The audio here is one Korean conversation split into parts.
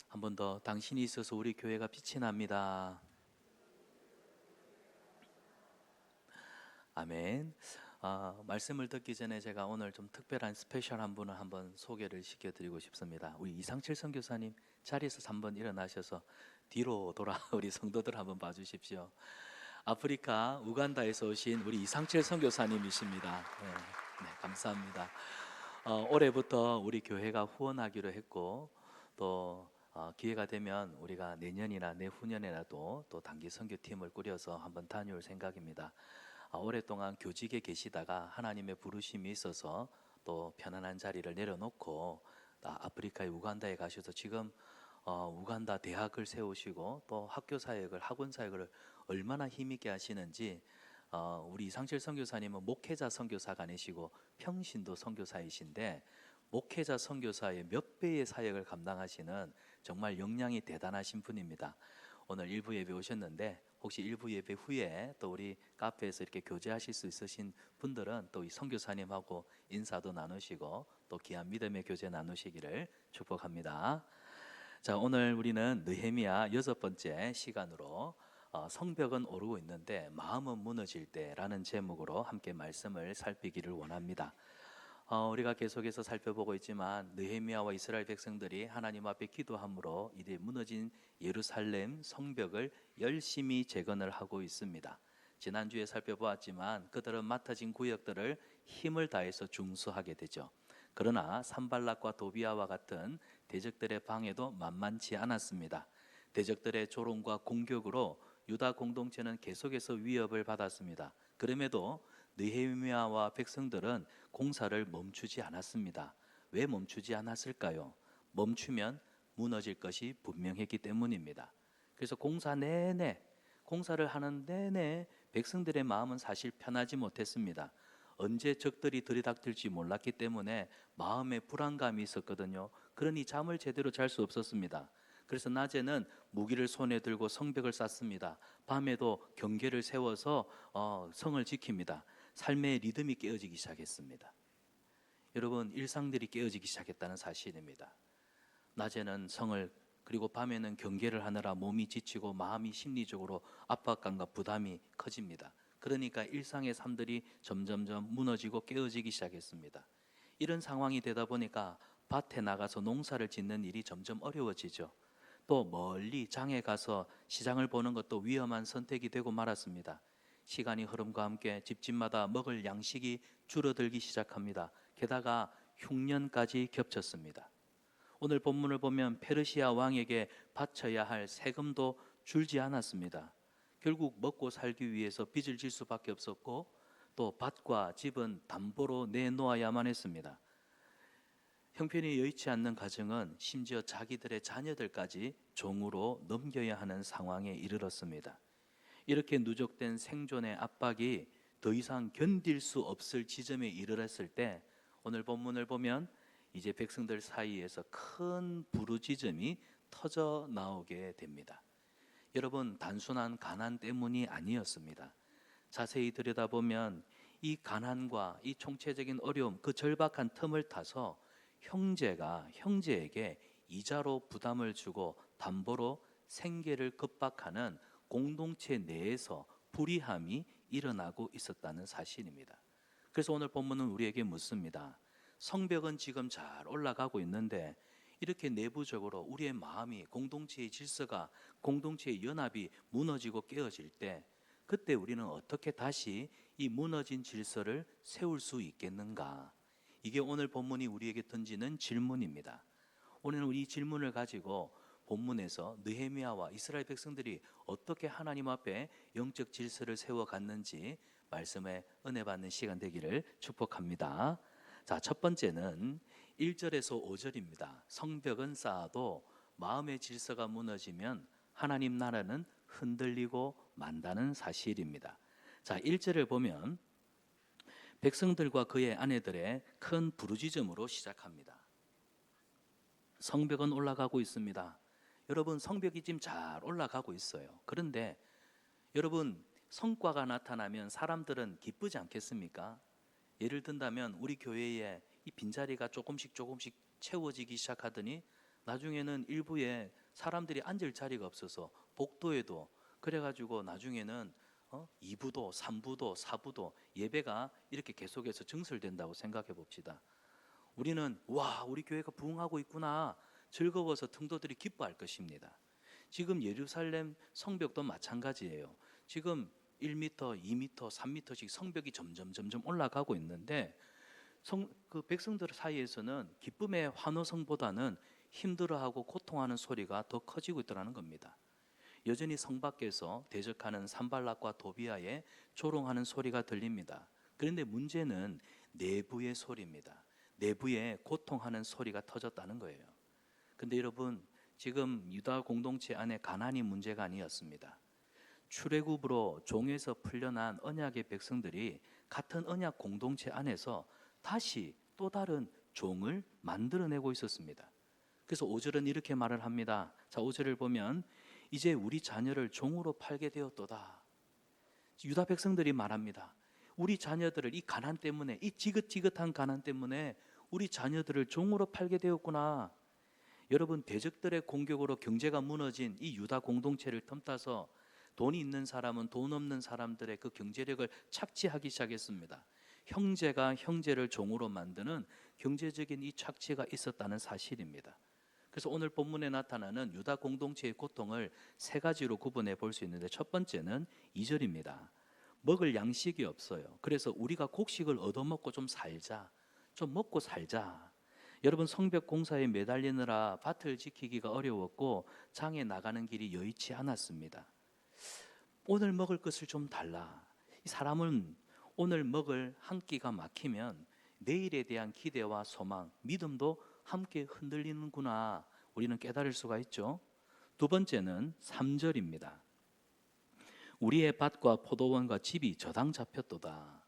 한 번 더 당신이 있어서 우리 교회가 빛이 납니다. 아멘. 말씀을 듣기 전에 제가 오늘 좀 특별한 스페셜 한 분을 한번 소개를 시켜드리고 싶습니다. 우리 이상칠 선교사님 자리에서 한번 일어나셔서 뒤로 돌아 우리 성도들 한번 봐주십시오. 아프리카 우간다에서 오신 우리 이상칠 선교사님이십니다. 네, 네, 감사합니다. 올해부터 우리 교회가 후원하기로 했고 또 기회가 되면 우리가 내년이나 내후년에라도 또 단기 선교팀을 꾸려서 한번 다녀올 생각입니다. 오랫동안 교직에 계시다가 하나님의 부르심이 있어서 또 편안한 자리를 내려놓고 아프리카의 우간다에 가셔서 지금 우간다 대학을 세우시고 또 학교 사역을 학원 사역을 얼마나 힘있게 하시는지 우리 이상철 선교사님은 목회자 선교사가 아니시고 평신도 선교사이신데 목회자 선교사의 몇 배의 사역을 감당하시는 정말 역량이 대단하신 분입니다. 오늘 일부 예배 오셨는데 혹시 일부 예배 후에 또 우리 카페에서 이렇게 교제하실 수 있으신 분들은 또 이 선교사님하고 인사도 나누시고 또 귀한 믿음의 교제 나누시기를 축복합니다. 자, 오늘 우리는 느헤미야 6번째 시간으로 성벽은 오르고 있는데 마음은 무너질 때라는 제목으로 함께 말씀을 살피기를 원합니다. 우리가 계속해서 살펴보고 있지만 느헤미야와 이스라엘 백성들이 하나님 앞에 기도함으로 이제 무너진 예루살렘 성벽을 열심히 재건을 하고 있습니다. 지난주에 살펴보았지만 그들은 맡아진 구역들을 힘을 다해서 중수하게 되죠. 그러나 산발락과 도비아와 같은 대적들의 방해도 만만치 않았습니다. 대적들의 조롱과 공격으로 유다 공동체는 계속해서 위협을 받았습니다. 그럼에도 느헤미야와 백성들은 공사를 멈추지 않았습니다. 왜 멈추지 않았을까요? 멈추면 무너질 것이 분명했기 때문입니다. 그래서 공사를 하는 내내 백성들의 마음은 사실 편하지 못했습니다. 언제 적들이 들이닥칠지 몰랐기 때문에 마음에 불안감이 있었거든요. 그러니 잠을 제대로 잘 수 없었습니다. 그래서 낮에는 무기를 손에 들고 성벽을 쌓습니다. 밤에도 경계를 세워서 성을 지킵니다. 삶의 리듬이 깨어지기 시작했습니다. 여러분, 일상들이 깨어지기 시작했다는 사실입니다. 낮에는 성을 그리고 밤에는 경계를 하느라 몸이 지치고 마음이 심리적으로 압박감과 부담이 커집니다. 그러니까 일상의 삶들이 점점점 무너지고 깨어지기 시작했습니다. 이런 상황이 되다 보니까 밭에 나가서 농사를 짓는 일이 점점 어려워지죠. 또 멀리 장에 가서 시장을 보는 것도 위험한 선택이 되고 말았습니다. 시간이 흐름과 함께 집집마다 먹을 양식이 줄어들기 시작합니다. 게다가 흉년까지 겹쳤습니다. 오늘 본문을 보면 페르시아 왕에게 바쳐야 할 세금도 줄지 않았습니다. 결국 먹고 살기 위해서 빚을 질 수밖에 없었고 또 밭과 집은 담보로 내놓아야만 했습니다. 형편이 여의치 않는 가정은 심지어 자기들의 자녀들까지 종으로 넘겨야 하는 상황에 이르렀습니다. 이렇게 누적된 생존의 압박이 더 이상 견딜 수 없을 지점에 이르렀을 때 오늘 본문을 보면 이제 백성들 사이에서 큰 부르짖음이 터져 나오게 됩니다. 여러분, 단순한 가난 때문이 아니었습니다. 자세히 들여다보면 이 가난과 이 총체적인 어려움, 그 절박한 틈을 타서 형제가 형제에게 이자로 부담을 주고 담보로 생계를 급박하는 공동체 내에서 불의함이 일어나고 있었다는 사실입니다. 그래서 오늘 본문은 우리에게 묻습니다. 성벽은 지금 잘 올라가고 있는데 이렇게 내부적으로 우리의 마음이 공동체의 질서가 공동체의 연합이 무너지고 깨어질 때 그때 우리는 어떻게 다시 이 무너진 질서를 세울 수 있겠는가? 이게 오늘 본문이 우리에게 던지는 질문입니다. 오늘은 이 질문을 가지고 본문에서 느헤미야와 이스라엘 백성들이 어떻게 하나님 앞에 영적 질서를 세워갔는지 말씀에 은혜 받는 시간 되기를 축복합니다. 자, 첫 번째는 1절에서 5절입니다. 성벽은 쌓아도 마음의 질서가 무너지면 하나님 나라는 흔들리고 만다는 사실입니다. 자, 1절을 보면 백성들과 그의 아내들의 큰 부르짖음으로 시작합니다. 성벽은 올라가고 있습니다. 여러분, 성벽이 지금 잘 올라가고 있어요. 그런데 여러분, 성과가 나타나면 사람들은 기쁘지 않겠습니까? 예를 든다면 우리 교회에 이 빈자리가 조금씩 채워지기 시작하더니 나중에는 일부에 사람들이 앉을 자리가 없어서 복도에도 그래가지고 나중에는 2부도, 3부도, 4부도 예배가 이렇게 계속해서 증설된다고 생각해 봅시다. 우리는 와, 우리 교회가 부흥하고 있구나 즐거워서 성도들이 기뻐할 것입니다. 지금 예루살렘 성벽도 마찬가지예요. 지금 1m, 2m, 3m씩 성벽이 점점 올라가고 있는데 그 백성들 사이에서는 기쁨의 환호성보다는 힘들어하고 고통하는 소리가 더 커지고 있다는 겁니다. 여전히 성 밖에서 대적하는 산발락과 도비아의 조롱하는 소리가 들립니다. 그런데 문제는 내부의 소리입니다. 내부에 고통하는 소리가 터졌다는 거예요. 근데 여러분, 지금 유다 공동체 안에 가난이 문제가 아니었습니다. 출애굽으로 종에서 풀려난 언약의 백성들이 같은 언약 공동체 안에서 다시 또 다른 종을 만들어내고 있었습니다. 그래서 5절은 이렇게 말을 합니다. 자, 5절을 보면 이제 우리 자녀를 종으로 팔게 되었도다. 유다 백성들이 말합니다. 우리 자녀들을 이 가난 때문에, 이 지긋지긋한 가난 때문에 우리 자녀들을 종으로 팔게 되었구나. 여러분, 대적들의 공격으로 경제가 무너진 이 유다 공동체를 틈타서 돈이 있는 사람은 돈 없는 사람들의 그 경제력을 착취하기 시작했습니다. 형제가 형제를 종으로 만드는 경제적인 이 착취가 있었다는 사실입니다. 그래서 오늘 본문에 나타나는 유다 공동체의 고통을 세 가지로 구분해 볼 수 있는데, 첫 번째는 2절입니다. 먹을 양식이 없어요. 그래서 우리가 곡식을 얻어먹고 좀 살자, 좀 먹고 살자. 여러분, 성벽 공사에 매달리느라 밭을 지키기가 어려웠고 장에 나가는 길이 여의치 않았습니다. 오늘 먹을 것을 좀 달라. 이 사람은 오늘 먹을 한 끼가 막히면 내일에 대한 기대와 소망, 믿음도 함께 흔들리는구나, 우리는 깨달을 수가 있죠. 두 번째는 3절입니다. 우리의 밭과 포도원과 집이 저당 잡혔도다.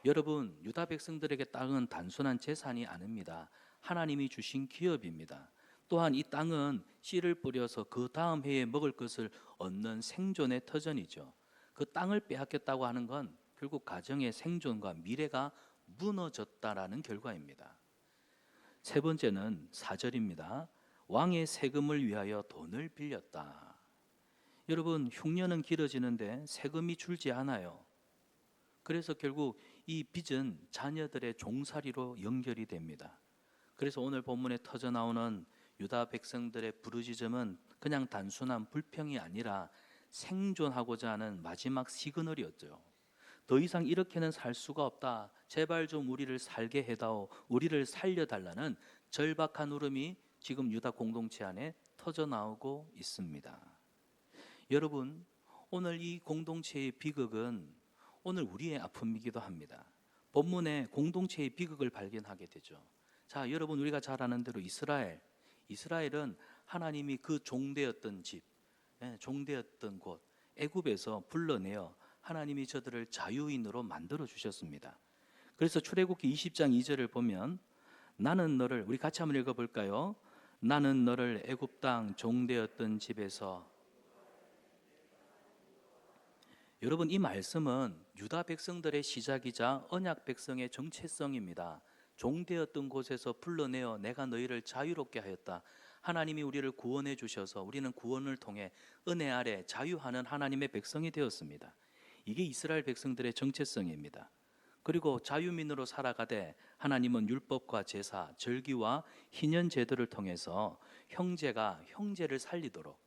여러분, 유다 백성들에게 땅은 단순한 재산이 아닙니다. 하나님이 주신 기업입니다. 또한 이 땅은 씨를 뿌려서 그 다음 해에 먹을 것을 얻는 생존의 터전이죠. 그 땅을 빼앗겼다고 하는 건 결국 가정의 생존과 미래가 무너졌다라는 결과입니다. 세 번째는 4절입니다. 왕의 세금을 위하여 돈을 빌렸다. 여러분, 흉년은 길어지는데 세금이 줄지 않아요. 그래서 결국 이 빚은 자녀들의 종살이로 연결이 됩니다. 그래서 오늘 본문에 터져 나오는 유다 백성들의 부르짖음은 그냥 단순한 불평이 아니라 생존하고자 하는 마지막 시그널이었죠. 더 이상 이렇게는 살 수가 없다. 제발 좀 우리를 살게 해다오. 우리를 살려달라는 절박한 울음이 지금 유다 공동체 안에 터져 나오고 있습니다. 여러분, 오늘 이 공동체의 비극은 오늘 우리의 아픔이기도 합니다. 본문에 공동체의 비극을 발견하게 되죠. 자, 여러분, 우리가 잘 아는 대로 이스라엘은 하나님이 그 종되었던 집, 종되었던 곳 애굽에서 불러내어 하나님이 저들을 자유인으로 만들어 주셨습니다. 그래서 출애굽기 20장 2절을 보면 나는 너를, 우리 같이 한번 읽어볼까요? 나는 너를 애굽 땅 종되었던 집에서. 여러분, 이 말씀은 유다 백성들의 시작이자 언약 백성의 정체성입니다. 종되었던 곳에서 불러내어 내가 너희를 자유롭게 하였다. 하나님이 우리를 구원해 주셔서 우리는 구원을 통해 은혜 아래 자유하는 하나님의 백성이 되었습니다. 이게 이스라엘 백성들의 정체성입니다. 그리고 자유민으로 살아가되 하나님은 율법과 제사, 절기와 희년 제도를 통해서 형제가 형제를 살리도록,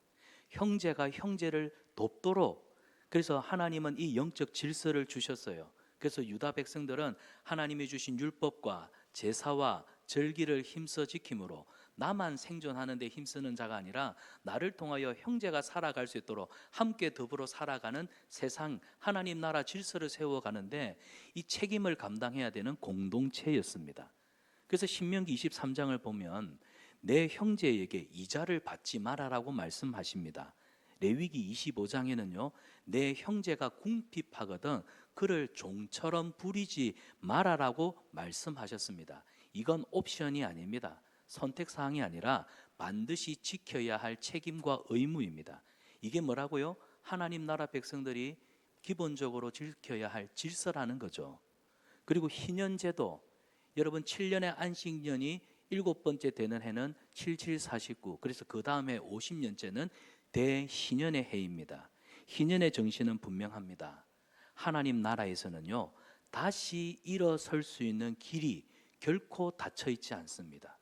형제가 형제를 돕도록, 그래서 하나님은 이 영적 질서를 주셨어요. 그래서 유다 백성들은 하나님이 주신 율법과 제사와 절기를 힘써 지킴으로 나만 생존하는 데 힘쓰는 자가 아니라 나를 통하여 형제가 살아갈 수 있도록 함께 더불어 살아가는 세상, 하나님 나라 질서를 세워가는데 이 책임을 감당해야 되는 공동체였습니다. 그래서 신명기 23장을 보면 내 형제에게 이자를 받지 말아라고 말씀하십니다. 레위기 25장에는요, 내 형제가 궁핍하거든 그를 종처럼 부리지 말아라고 말씀하셨습니다. 이건 옵션이 아닙니다. 선택사항이 아니라 반드시 지켜야 할 책임과 의무입니다. 이게 뭐라고요? 하나님 나라 백성들이 기본적으로 지켜야 할 질서라는 거죠. 그리고 희년제도, 여러분 7년의 안식년이 일곱 번째 되는 해는 7749. 그래서 그 다음에 50년째는 대희년의 해입니다. 희년의 정신은 분명합니다. 하나님 나라에서는요, 다시 일어설 수 있는 길이 결코 닫혀 있지 않습니다.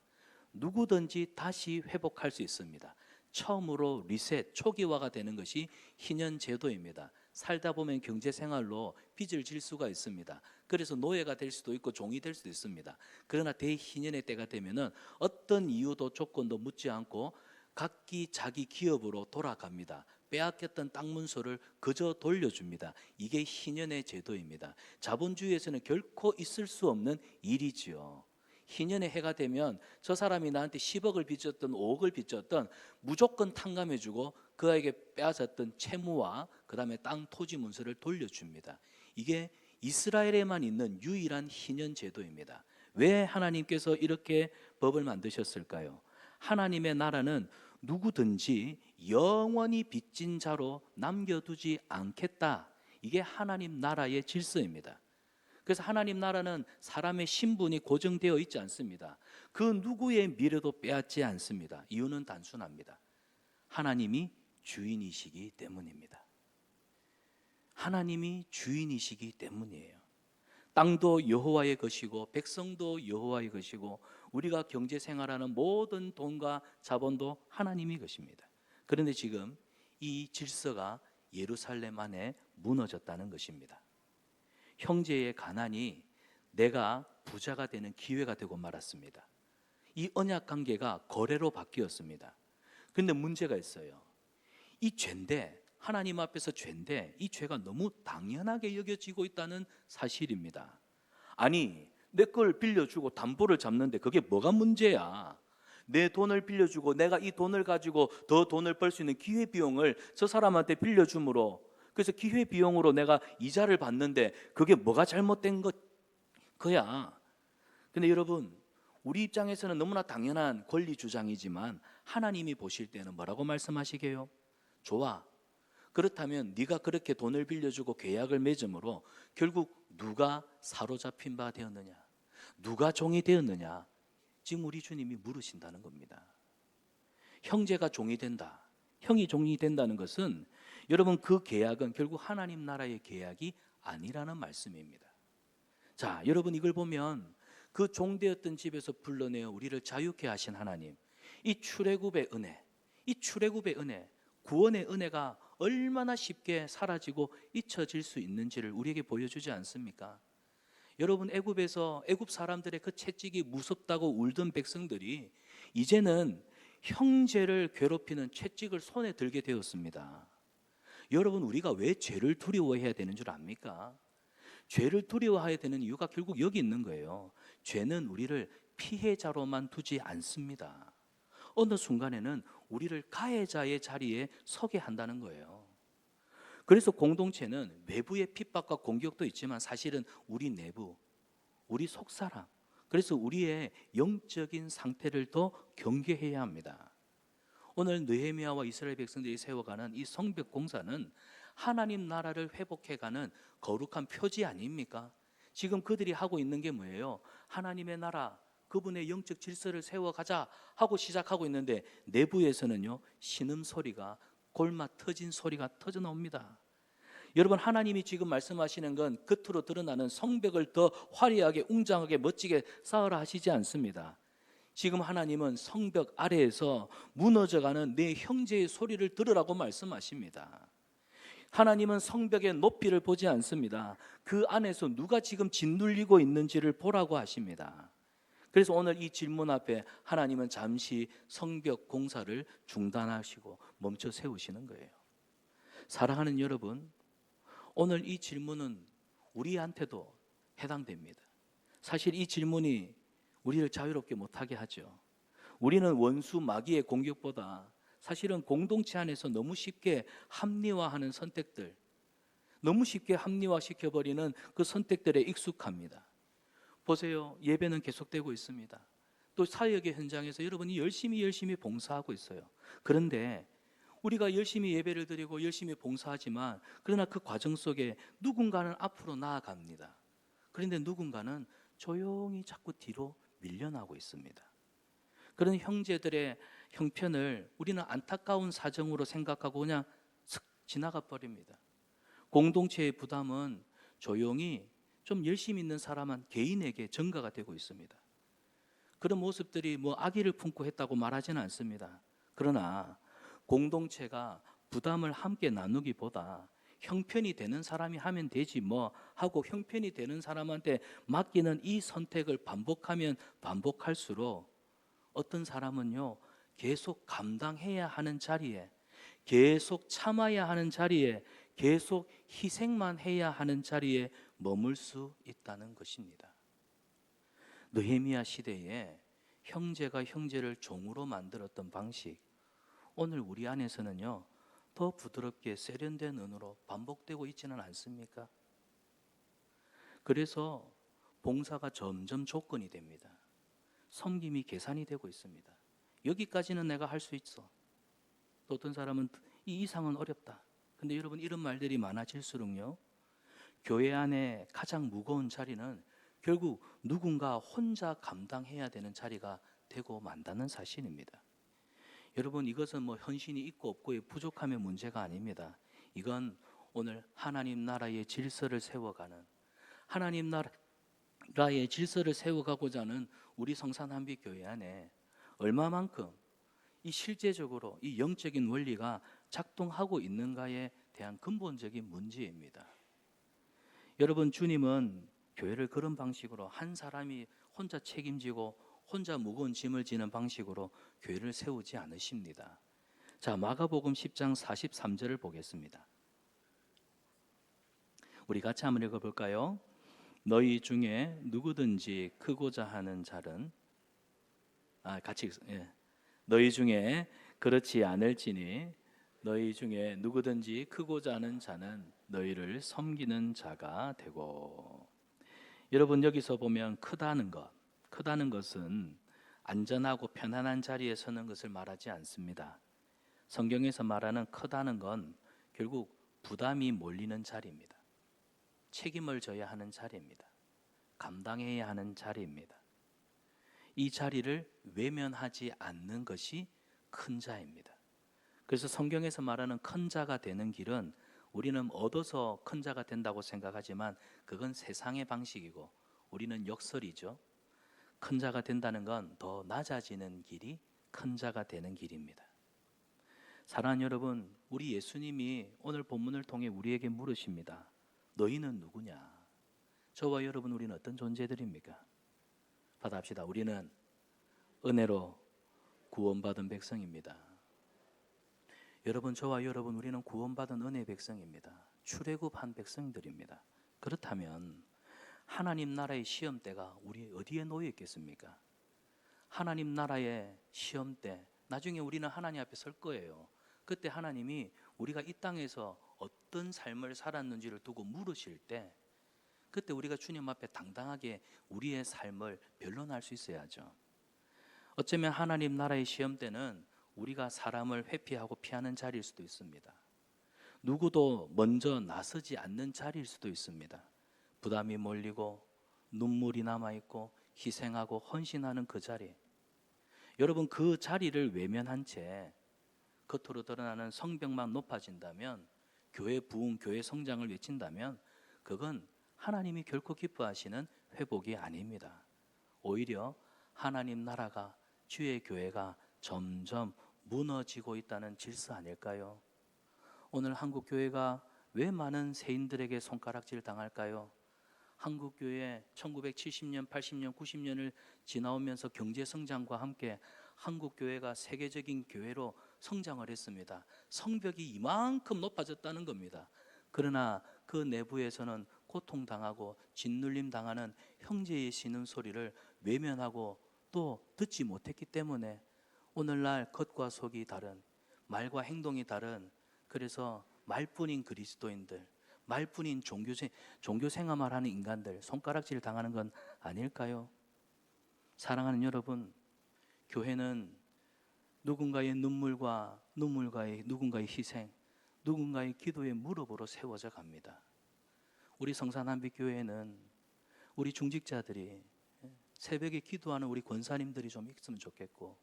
누구든지 다시 회복할 수 있습니다. 처음으로 리셋, 초기화가 되는 것이 희년 제도입니다. 살다 보면 경제생활로 빚을 질 수가 있습니다. 그래서 노예가 될 수도 있고 종이 될 수도 있습니다. 그러나 대희년의 때가 되면은 어떤 이유도 조건도 묻지 않고 각기 자기 기업으로 돌아갑니다. 빼앗겼던 땅 문서를 그저 돌려줍니다. 이게 희년의 제도입니다. 자본주의에서는 결코 있을 수 없는 일이지요. 희년의 해가 되면 저 사람이 나한테 10억을 빚졌던 5억을 빚졌던 무조건 탕감해주고 그에게 빼앗았던 채무와 그 다음에 땅 토지 문서를 돌려줍니다. 이게 이스라엘에만 있는 유일한 희년 제도입니다. 왜 하나님께서 이렇게 법을 만드셨을까요? 하나님의 나라는 누구든지 영원히 빚진 자로 남겨두지 않겠다. 이게 하나님 나라의 질서입니다. 그래서 하나님 나라는 사람의 신분이 고정되어 있지 않습니다. 그 누구의 미래도 빼앗지 않습니다. 이유는 단순합니다. 하나님이 주인이시기 때문입니다. 하나님이 주인이시기 때문이에요. 땅도 여호와의 것이고 백성도 여호와의 것이고 우리가 경제 생활하는 모든 돈과 자본도 하나님의 것입니다. 그런데 지금 이 질서가 예루살렘 안에 무너졌다는 것입니다. 형제의 가난이 내가 부자가 되는 기회가 되고 말았습니다. 이 언약 관계가 거래로 바뀌었습니다. 그런데 문제가 있어요. 이 죄인데, 하나님 앞에서 죄인데 이 죄가 너무 당연하게 여겨지고 있다는 사실입니다. 아니, 내 걸 빌려주고 담보를 잡는데 그게 뭐가 문제야? 내 돈을 빌려주고 내가 이 돈을 가지고 더 돈을 벌 수 있는 기회비용을 저 사람한테 빌려줌으로, 그래서 기회비용으로 내가 이자를 받는데 그게 뭐가 잘못된 거야? 근데 여러분, 우리 입장에서는 너무나 당연한 권리 주장이지만 하나님이 보실 때는 뭐라고 말씀하시게요? 좋아, 그렇다면 네가 그렇게 돈을 빌려주고 계약을 맺음으로 결국 누가 사로잡힌 바 되었느냐? 누가 종이 되었느냐? 지금 우리 주님이 물으신다는 겁니다. 형제가 종이 된다, 형이 종이 된다는 것은 여러분 그 계약은 결국 하나님 나라의 계약이 아니라는 말씀입니다. 자, 여러분 이걸 보면 그 종되었던 집에서 불러내어 우리를 자유케 하신 하나님, 이 출애굽의 은혜, 이 출애굽의 은혜, 구원의 은혜가 얼마나 쉽게 사라지고 잊혀질 수 있는지를 우리에게 보여주지 않습니까? 여러분, 애굽에서 애굽 사람들의 그 채찍이 무섭다고 울던 백성들이 이제는 형제를 괴롭히는 채찍을 손에 들게 되었습니다. 여러분, 우리가 왜 죄를 두려워해야 되는 줄 압니까? 죄를 두려워해야 되는 이유가 결국 여기 있는 거예요. 죄는 우리를 피해자로만 두지 않습니다. 어느 순간에는 우리를 가해자의 자리에 서게 한다는 거예요. 그래서 공동체는 외부의 핍박과 공격도 있지만 사실은 우리 내부, 우리 속사람, 그래서 우리의 영적인 상태를 더 경계해야 합니다. 오늘 느헤미야와 이스라엘 백성들이 세워가는 이 성벽 공사는 하나님 나라를 회복해가는 거룩한 표지 아닙니까? 지금 그들이 하고 있는 게 뭐예요? 하나님의 나라, 그분의 영적 질서를 세워가자 하고 시작하고 있는데 내부에서는요, 신음소리가, 골마 터진 소리가 터져 나옵니다. 여러분, 하나님이 지금 말씀하시는 건 겉으로 드러나는 성벽을 더 화려하게 웅장하게 멋지게 쌓으라 하시지 않습니다. 지금 하나님은 성벽 아래에서 무너져가는 내 형제의 소리를 들으라고 말씀하십니다. 하나님은 성벽의 높이를 보지 않습니다. 그 안에서 누가 지금 짓눌리고 있는지를 보라고 하십니다. 그래서 오늘 이 질문 앞에 하나님은 잠시 성벽 공사를 중단하시고 멈춰 세우시는 거예요. 사랑하는 여러분, 오늘 이 질문은 우리한테도 해당됩니다. 사실 이 질문이 우리를 자유롭게 못하게 하죠. 우리는 원수 마귀의 공격보다 사실은 공동체 안에서 너무 쉽게 합리화하는 선택들, 너무 쉽게 합리화시켜버리는 그 선택들에 익숙합니다. 보세요, 예배는 계속되고 있습니다. 또 사역의 현장에서 여러분이 열심히 봉사하고 있어요. 그런데 우리가 열심히 예배를 드리고 열심히 봉사하지만 그러나 그 과정 속에 누군가는 앞으로 나아갑니다. 그런데 누군가는 조용히 자꾸 뒤로 밀려나고 있습니다. 그런 형제들의 형편을 우리는 안타까운 사정으로 생각하고 그냥 슥 지나가 버립니다. 공동체의 부담은 조용히 좀 열심히 있는 사람한 개인에게 전가가 되고 있습니다. 그런 모습들이 뭐 악의를 품고 했다고 말하지는 않습니다. 그러나 공동체가 부담을 함께 나누기보다 형편이 되는 사람이 하면 되지 뭐 하고 형편이 되는 사람한테 맡기는 이 선택을 반복하면 반복할수록 어떤 사람은요, 계속 감당해야 하는 자리에, 계속 참아야 하는 자리에, 계속 희생만 해야 하는 자리에 머물 수 있다는 것입니다. 느헤미야 시대에 형제가 형제를 종으로 만들었던 방식, 오늘 우리 안에서는요, 더 부드럽게 세련된 은으로 반복되고 있지는 않습니까? 그래서 봉사가 점점 조건이 됩니다. 섬김이 계산이 되고 있습니다. 여기까지는 내가 할 수 있어. 또 어떤 사람은 이 이상은 어렵다. 근데 여러분, 이런 말들이 많아질수록요, 교회 안에 가장 무거운 자리는 결국 누군가 혼자 감당해야 되는 자리가 되고 만다는 사실입니다. 여러분, 이것은 뭐 헌신이 있고 없고의 부족함의 문제가 아닙니다. 이건 오늘 하나님 나라의 질서를 세워가는, 하나님 나라의 질서를 세워가고자 하는 우리 성산한빛교회 안에 얼마만큼 이 실제적으로 이 영적인 원리가 작동하고 있는가에 대한 근본적인 문제입니다. 여러분, 주님은 교회를 그런 방식으로 한 사람이 혼자 책임지고 혼자 무거운 짐을 지는 방식으로 교회를 세우지 않으십니다. 자, 마가복음 10장 43절을 보겠습니다. 우리 같이 한번 읽어볼까요? 너희 중에 누구든지 크고자 하는 자는 너희 중에 그렇지 않을지니 너희 중에 누구든지 크고자 하는 자는 너희를 섬기는 자가 되고. 여러분, 여기서 보면 크다는 것은 안전하고 편안한 자리에 서는 것을 말하지 않습니다. 성경에서 말하는 크다는 건 결국 부담이 몰리는 자리입니다. 책임을 져야 하는 자리입니다. 감당해야 하는 자리입니다. 이 자리를 외면하지 않는 것이 큰 자입니다. 그래서 성경에서 말하는 큰 자가 되는 길은 우리는 얻어서 큰 자가 된다고 생각하지만 그건 세상의 방식이고 우리는 역설이죠. 큰 자가 된다는 건 더 낮아지는 길이 큰 자가 되는 길입니다. 사랑하는 여러분, 우리 예수님이 오늘 본문을 통해 우리에게 물으십니다. 너희는 누구냐? 저와 여러분, 우리는 어떤 존재들입니까? 받아합시다. 우리는 은혜로 구원받은 백성입니다. 여러분, 저와 여러분, 우리는 구원받은 은혜의 백성입니다. 출애굽한 백성들입니다. 그렇다면 하나님 나라의 시험대가 우리 어디에 놓여 있겠습니까? 하나님 나라의 시험대, 나중에 우리는 하나님 앞에 설 거예요. 그때 하나님이 우리가 이 땅에서 어떤 삶을 살았는지를 두고 물으실 때, 그때 우리가 주님 앞에 당당하게 우리의 삶을 변론할 수 있어야죠. 어쩌면 하나님 나라의 시험대는 우리가 사람을 회피하고 피하는 자리일 수도 있습니다. 누구도 먼저 나서지 않는 자리일 수도 있습니다. 부담이 몰리고 눈물이 남아있고 희생하고 헌신하는 그 자리, 여러분, 그 자리를 외면한 채 겉으로 드러나는 성벽만 높아진다면, 교회 부흥, 교회 성장을 외친다면 그건 하나님이 결코 기뻐하시는 회복이 아닙니다. 오히려 하나님 나라가, 주의 교회가 점점 무너지고 있다는 질서 아닐까요? 오늘 한국 교회가 왜 많은 세인들에게 손가락질 당할까요? 한국 교회 1970년, 80년, 90년을 지나오면서 경제 성장과 함께 한국 교회가 세계적인 교회로 성장을 했습니다. 성벽이 이만큼 높아졌다는 겁니다. 그러나 그 내부에서는 고통당하고 짓눌림 당하는 형제의 쉬는 소리를 외면하고 또 듣지 못했기 때문에 오늘날 겉과 속이 다른, 말과 행동이 다른, 그래서 말뿐인 그리스도인들, 말뿐인 종교 생활만 하는 인간들 손가락질 당하는 건 아닐까요? 사랑하는 여러분, 교회는 누군가의 누군가의 희생, 누군가의 기도의 무릎으로 세워져 갑니다. 우리 성산한빛교회는 우리 중직자들이 새벽에 기도하는 우리 권사님들이 좀 있으면 좋겠고,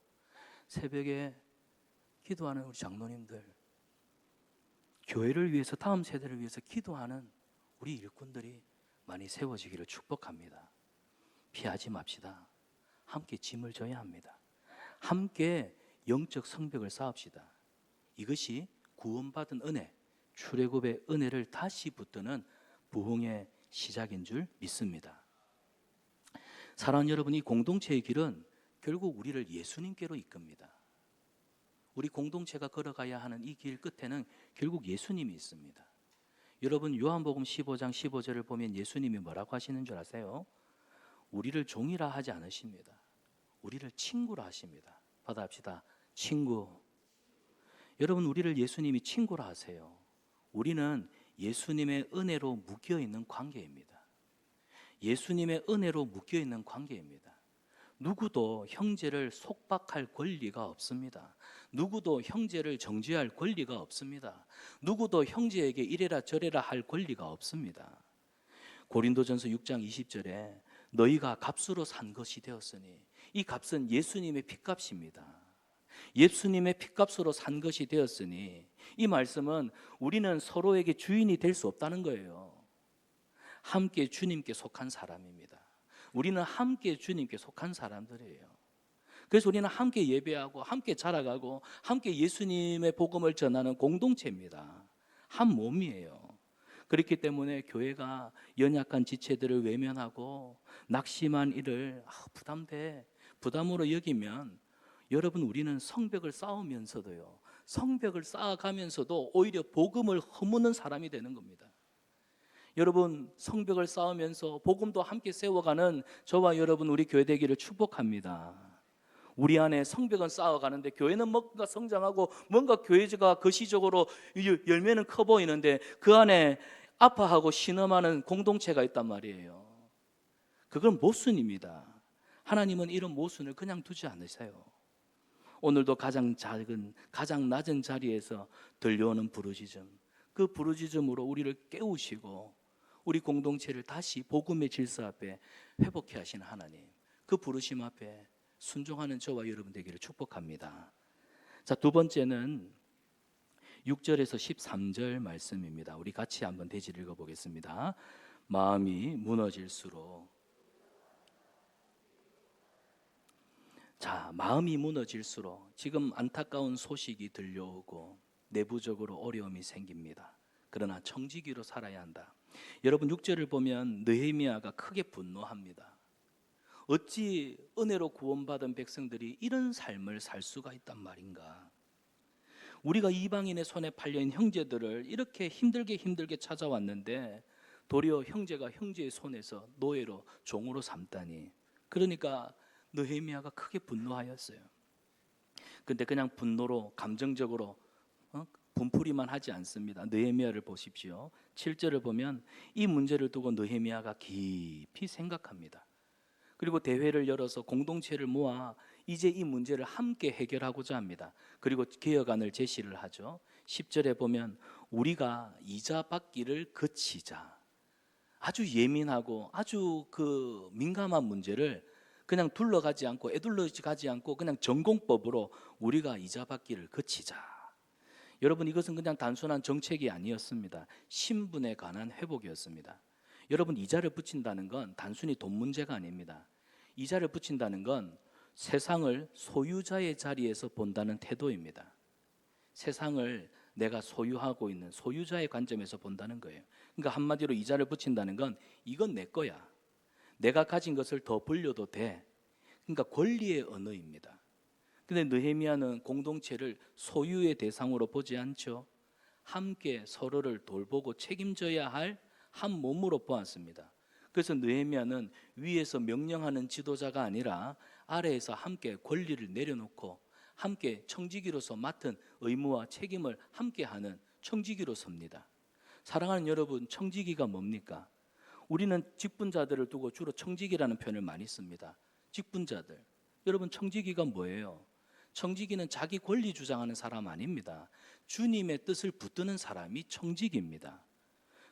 새벽에 기도하는 우리 장로님들, 교회를 위해서, 다음 세대를 위해서 기도하는 우리 일꾼들이 많이 세워지기를 축복합니다. 피하지 맙시다. 함께 짐을 져야 합니다. 함께 영적 성벽을 쌓읍시다. 이것이 구원받은 은혜, 출애굽의 은혜를 다시 붙드는 부흥의 시작인 줄 믿습니다. 사랑하는 여러분, 이 공동체의 길은 결국 우리를 예수님께로 이끕니다. 우리 공동체가 걸어가야 하는 이 길 끝에는 결국 예수님이 있습니다. 여러분, 요한복음 15장 15절을 보면 예수님이 뭐라고 하시는 줄 아세요? 우리를 종이라 하지 않으십니다. 우리를 친구라 하십니다. 받아합시다. 친구. 여러분, 우리를 예수님이 친구라 하세요. 우리는 예수님의 은혜로 묶여있는 관계입니다. 예수님의 은혜로 묶여있는 관계입니다. 누구도 형제를 속박할 권리가 없습니다. 누구도 형제를 정죄할 권리가 없습니다. 누구도 형제에게 이래라 저래라 할 권리가 없습니다. 고린도전서 6장 20절에 너희가 값으로 산 것이 되었으니, 이 값은 예수님의 핏값입니다. 예수님의 핏값으로 산 것이 되었으니, 이 말씀은 우리는 서로에게 주인이 될 수 없다는 거예요. 함께 주님께 속한 사람입니다. 우리는 함께 주님께 속한 사람들이에요. 그래서 우리는 함께 예배하고 함께 자라가고 함께 예수님의 복음을 전하는 공동체입니다. 한 몸이에요. 그렇기 때문에 교회가 연약한 지체들을 외면하고 낙심한 이를 부담으로 여기면, 여러분, 우리는 성벽을 쌓으면서도요, 성벽을 쌓아가면서도 오히려 복음을 허무는 사람이 되는 겁니다. 여러분, 성벽을 쌓으면서 복음도 함께 세워가는 저와 여러분, 우리 교회 되기를 축복합니다. 우리 안에 성벽은 쌓아가는데 교회는 뭔가 성장하고 뭔가 교회가 거시적으로 열매는 커 보이는데 그 안에 아파하고 신음하는 공동체가 있단 말이에요. 그건 모순입니다. 하나님은 이런 모순을 그냥 두지 않으세요. 오늘도 가장 작은, 가장 낮은 자리에서 들려오는 부르짖음, 그 부르짖음으로 우리를 깨우시고 우리 공동체를 다시 복음의 질서 앞에 회복해 하시는 하나님, 그 부르심 앞에 순종하는 저와 여러분 되기를 축복합니다. 자, 두 번째는 6절에서 13절 말씀입니다. 우리 같이 한번 대질 읽어보겠습니다. 마음이 무너질수록, 자, 마음이 무너질수록 지금 안타까운 소식이 들려오고 내부적으로 어려움이 생깁니다. 그러나 청지기로 살아야 한다. 여러분, 6절을 보면 느헤미야가 크게 분노합니다. 어찌 은혜로 구원받은 백성들이 이런 삶을 살 수가 있단 말인가? 우리가 이방인의 손에 팔려있는 형제들을 이렇게 힘들게 찾아왔는데 도리어 형제가 형제의 손에서 노예로, 종으로 삼다니. 그러니까 느헤미야가 크게 분노하였어요. 근데 그냥 분노로, 감정적으로 분풀이만 하지 않습니다. 느헤미야를 보십시오. 7절을 보면 이 문제를 두고 느헤미야가 깊이 생각합니다. 그리고 대회를 열어서 공동체를 모아 이제 이 문제를 함께 해결하고자 합니다. 그리고 개혁안을 제시를 하죠. 10절에 보면 우리가 이자 받기를 그치자. 아주 예민하고 아주 그 민감한 문제를 그냥 둘러가지 않고 애둘러가지 않고 그냥 전공법으로 우리가 이자 받기를 그치자. 여러분, 이것은 그냥 단순한 정책이 아니었습니다. 신분에 관한 회복이었습니다. 여러분, 이자를 붙인다는 건 단순히 돈 문제가 아닙니다. 이자를 붙인다는 건 세상을 소유자의 자리에서 본다는 태도입니다. 세상을 내가 소유하고 있는 소유자의 관점에서 본다는 거예요. 그러니까 한마디로 이자를 붙인다는 건 이건 내 거야. 내가 가진 것을 더 벌려도 돼. 그러니까 권리의 언어입니다. 근데 느헤미야는 공동체를 소유의 대상으로 보지 않죠. 함께 서로를 돌보고 책임져야 할 한 몸으로 보았습니다. 그래서 느헤미야는 위에서 명령하는 지도자가 아니라 아래에서 함께 권리를 내려놓고 함께 청지기로서 맡은 의무와 책임을 함께하는 청지기로 섭니다. 사랑하는 여러분, 청지기가 뭡니까? 우리는 직분자들을 두고 주로 청지기라는 표현을 많이 씁니다. 직분자들. 여러분, 청지기가 뭐예요? 청지기는 자기 권리 주장하는 사람 아닙니다. 주님의 뜻을 붙드는 사람이 청지기입니다.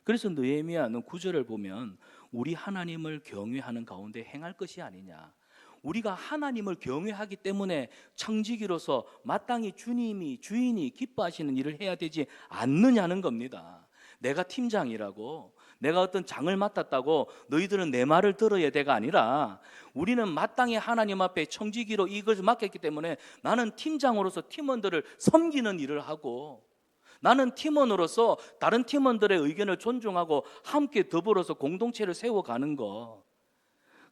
그래서 느헤미야는 9절을 보면 우리 하나님을 경외하는 가운데 행할 것이 아니냐, 우리가 하나님을 경외하기 때문에 청지기로서 마땅히 주인이 기뻐하시는 일을 해야 되지 않느냐는 겁니다. 내가 팀장이라고, 내가 어떤 장을 맡았다고 너희들은 내 말을 들어야 돼가 아니라, 우리는 마땅히 하나님 앞에 청지기로 이것을 맡겼기 때문에 나는 팀장으로서 팀원들을 섬기는 일을 하고, 나는 팀원으로서 다른 팀원들의 의견을 존중하고 함께 더불어서 공동체를 세워가는 거.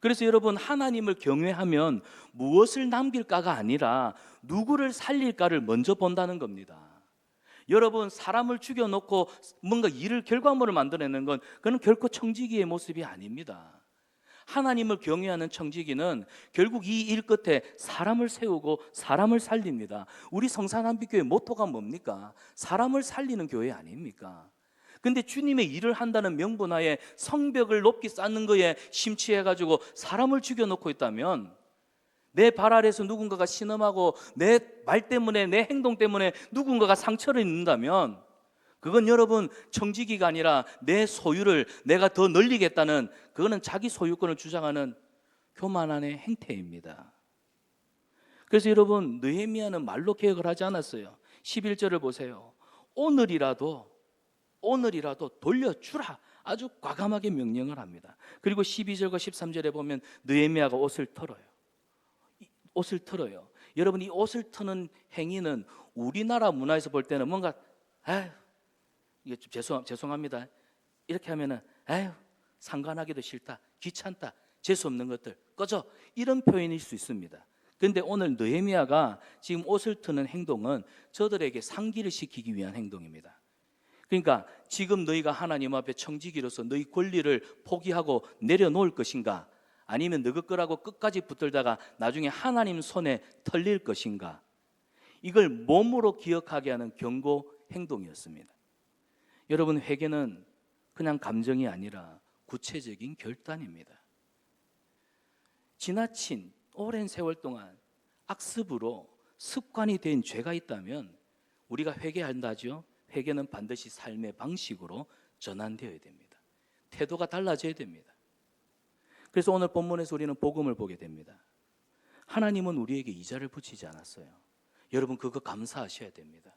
그래서 여러분, 하나님을 경외하면 무엇을 남길까가 아니라 누구를 살릴까를 먼저 본다는 겁니다. 여러분, 사람을 죽여놓고 뭔가 결과물을 만들어내는 건 그건 결코 청지기의 모습이 아닙니다. 하나님을 경외하는 청지기는 결국 이 일 끝에 사람을 세우고 사람을 살립니다. 우리 성산한빛교회 모토가 뭡니까? 사람을 살리는 교회 아닙니까? 근데 주님의 일을 한다는 명분하에 성벽을 높이 쌓는 거에 심취해가지고 사람을 죽여놓고 있다면, 내 발 아래에서 누군가가 신음하고 내 말 때문에, 내 행동 때문에 누군가가 상처를 입는다면, 그건 여러분 청지기가 아니라 내 소유를 내가 더 늘리겠다는, 그거는 자기 소유권을 주장하는 교만한의 행태입니다. 그래서 여러분, 느헤미야는 말로 개혁을 하지 않았어요. 11절을 보세요. 오늘이라도 돌려주라, 아주 과감하게 명령을 합니다. 그리고 12절과 13절에 보면 느헤미야가 옷을 털어요. 여러분, 이 옷을 터는 행위는 우리나라 문화에서 볼 때는 뭔가 이게 좀 죄송합니다, 이렇게 하면은 상관하기도 싫다, 귀찮다, 재수없는 것들 꺼져, 이런 표현일 수 있습니다. 그런데 오늘 느헤미야가 지금 옷을 트는 행동은 저들에게 상기를 시키기 위한 행동입니다. 그러니까 지금 너희가 하나님 앞에 청지기로서 너희 권리를 포기하고 내려놓을 것인가, 아니면 너희 거라고 끝까지 붙들다가 나중에 하나님 손에 털릴 것인가, 이걸 몸으로 기억하게 하는 경고 행동이었습니다. 여러분, 회개는 그냥 감정이 아니라 구체적인 결단입니다. 지나친 오랜 세월 동안 악습으로 습관이 된 죄가 있다면 우리가 회개한다죠. 회개는 반드시 삶의 방식으로 전환되어야 됩니다. 태도가 달라져야 됩니다. 그래서 오늘 본문에서 우리는 복음을 보게 됩니다. 하나님은 우리에게 이자를 붙이지 않았어요. 여러분, 그거 감사하셔야 됩니다.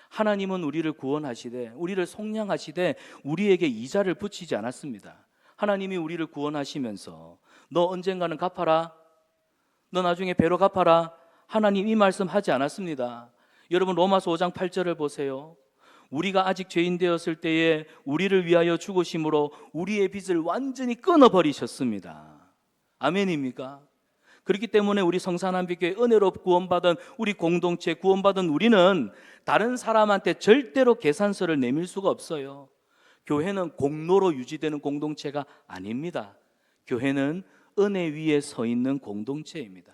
하나님은 우리를 구원하시되, 우리를 속량하시되 우리에게 이자를 붙이지 않았습니다. 하나님이 우리를 구원하시면서 너 언젠가는 갚아라, 너 나중에 배로 갚아라, 하나님 이 말씀 하지 않았습니다. 여러분, 로마서 5장 8절을 보세요. 우리가 아직 죄인 되었을 때에 우리를 위하여 죽으심으로 우리의 빚을 완전히 끊어버리셨습니다. 아멘입니까? 그렇기 때문에 우리 성산한빛교회 은혜로 구원받은 우리 공동체, 구원받은 우리는 다른 사람한테 절대로 계산서를 내밀 수가 없어요. 교회는 공로로 유지되는 공동체가 아닙니다. 교회는 은혜 위에 서 있는 공동체입니다.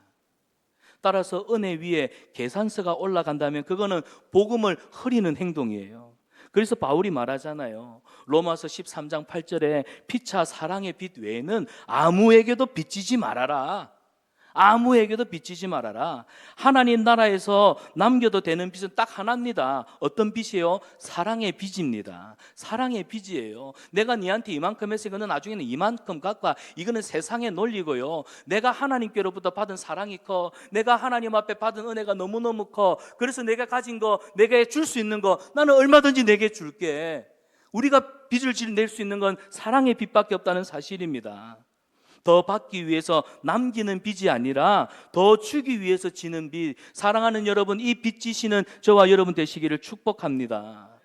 따라서 은혜 위에 계산서가 올라간다면 그거는 복음을 흐리는 행동이에요. 그래서 바울이 말하잖아요. 로마서 13장 8절에 피차 사랑의 빚 외에는 아무에게도 빚지지 말아라. 아무에게도 빚지지 말아라. 하나님 나라에서 남겨도 되는 빚은 딱 하나입니다. 어떤 빚이에요? 사랑의 빚입니다. 사랑의 빚이에요. 내가 니한테 이만큼 했으니 너는 나중에는 이만큼 갚아. 이거는 세상의 논리고요. 내가 하나님께로부터 받은 사랑이 커, 내가 하나님 앞에 받은 은혜가 너무너무 커. 그래서 내가 가진 거, 내가 줄 수 있는 거 나는 얼마든지 내게 줄게. 우리가 빚을 낼 수 있는 건 사랑의 빚밖에 없다는 사실입니다. 더 받기 위해서 남기는 빚이 아니라 더 주기 위해서 지는 빚. 사랑하는 여러분, 이 빚 지시는 저와 여러분 되시기를 축복합니다.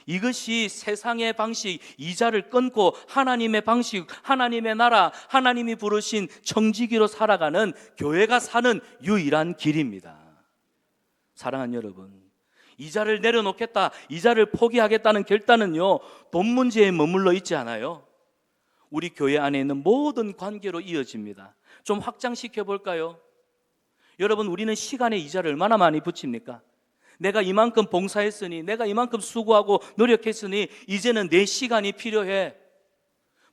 이것이 세상의 방식, 이자를 끊고 하나님의 방식, 하나님의 나라, 하나님이 부르신 청지기로 살아가는 교회가 사는 유일한 길입니다. 사랑하는 여러분, 이자를 내려놓겠다, 이자를 포기하겠다는 결단은요, 돈 문제에 머물러 있지 않아요. 우리 교회 안에 있는 모든 관계로 이어집니다. 좀 확장시켜 볼까요? 여러분, 우리는 시간에 이자를 얼마나 많이 붙입니까? 내가 이만큼 봉사했으니, 내가 이만큼 수고하고 노력했으니 이제는 내 시간이 필요해.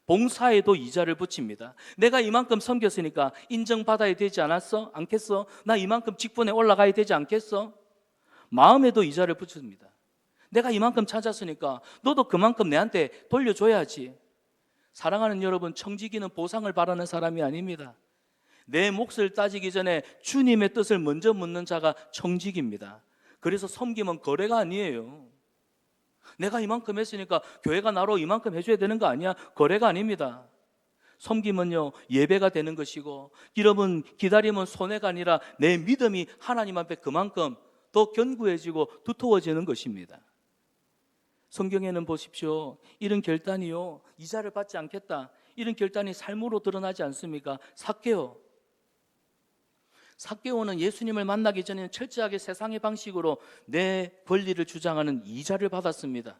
봉사에도 이자를 붙입니다. 내가 이만큼 섬겼으니까 인정받아야 되지 않겠어? 나 이만큼 직분에 올라가야 되지 않겠어? 마음에도 이자를 붙입니다. 내가 이만큼 찾았으니까 너도 그만큼 내한테 돌려줘야지. 사랑하는 여러분, 청지기는 보상을 바라는 사람이 아닙니다. 내 몫을 따지기 전에 주님의 뜻을 먼저 묻는 자가 청직입니다. 그래서 섬김은 거래가 아니에요. 내가 이만큼 했으니까 교회가 나로 이만큼 해줘야 되는 거 아니야? 거래가 아닙니다. 섬김은요, 예배가 되는 것이고, 여러분 기다림은 손해가 아니라 내 믿음이 하나님 앞에 그만큼 더 견고해지고 두터워지는 것입니다. 성경에는 보십시오, 이런 결단이요, 이자를 받지 않겠다, 이런 결단이 삶으로 드러나지 않습니까? 삭개오는 예수님을 만나기 전에는 철저하게 세상의 방식으로 내 권리를 주장하는 이자를 받았습니다.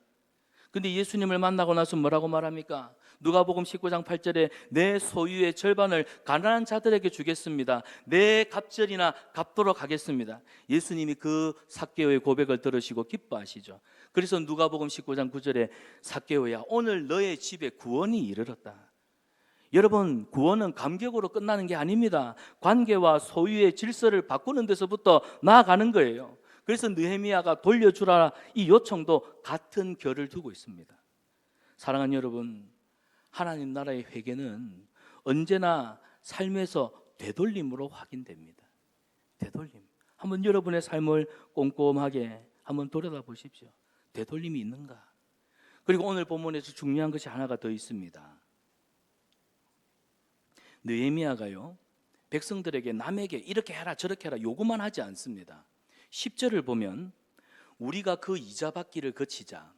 근데 예수님을 만나고 나서 뭐라고 말합니까? 누가복음 19장 8절에 내 소유의 절반을 가난한 자들에게 주겠습니다. 내 갑절이나 갚도록 하겠습니다. 예수님이 그 삭개오의 고백을 들으시고 기뻐하시죠. 그래서 누가복음 19장 9절에 삭개오야, 오늘 너의 집에 구원이 이르렀다. 여러분, 구원은 감격으로 끝나는 게 아닙니다. 관계와 소유의 질서를 바꾸는 데서부터 나아가는 거예요. 그래서 느헤미야가 돌려주라 이 요청도 같은 결을 두고 있습니다. 사랑하는 여러분, 하나님 나라의 회개는 언제나 삶에서 되돌림으로 확인됩니다. 되돌림. 한번 여러분의 삶을 꼼꼼하게 한번 돌아다 보십시오. 되돌림이 있는가? 그리고 오늘 본문에서 중요한 것이 하나가 더 있습니다. 느헤미야가요, 백성들에게 남에게 이렇게 해라 저렇게 해라 요구만 하지 않습니다. 10절을 보면 우리가 그 이자 받기를 거치자.